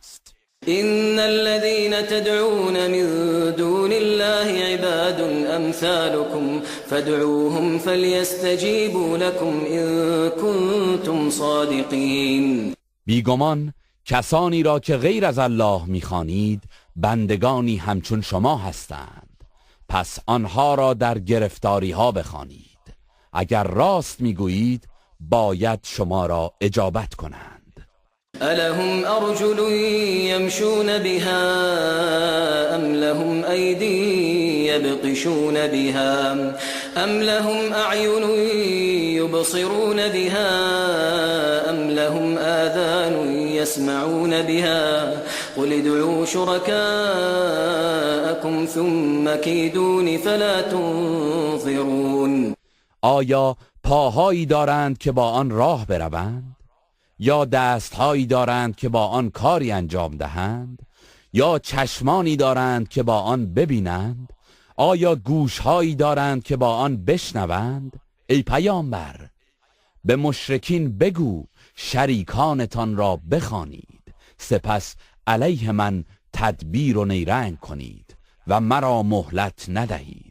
است. إن الذين تدعون من دون الله عباد أمثالكم فادعوهم فليستجيبوا لكم إن كنتم صادقين. بیگمان کسانی را که غیر از الله می‌خوانید بندگانی همچون شما هستند، پس آنها را در گرفتاری ها بخوانید. اگر راست میگویید باید شما را اجابت کنند. ألهم أرجل يمشون بها أم لهم أيدي يبطشون بها أم لهم أعين يبصرون بها أم لهم آذان يسمعون بها قل ادعوا شركاءكم ثم كيدون فلا تنظرون. آیا پاهایی دارند که با آن راه بروند؟ یا دستهایی دارند که با آن کاری انجام دهند؟ یا چشمانی دارند که با آن ببینند؟ آیا گوشهایی دارند که با آن بشنوند؟ ای پیامبر، به مشرکین بگو شریکانتان را بخوانید، سپس علیه من تدبیر و نیرنگ کنید و مرا مهلت ندهید.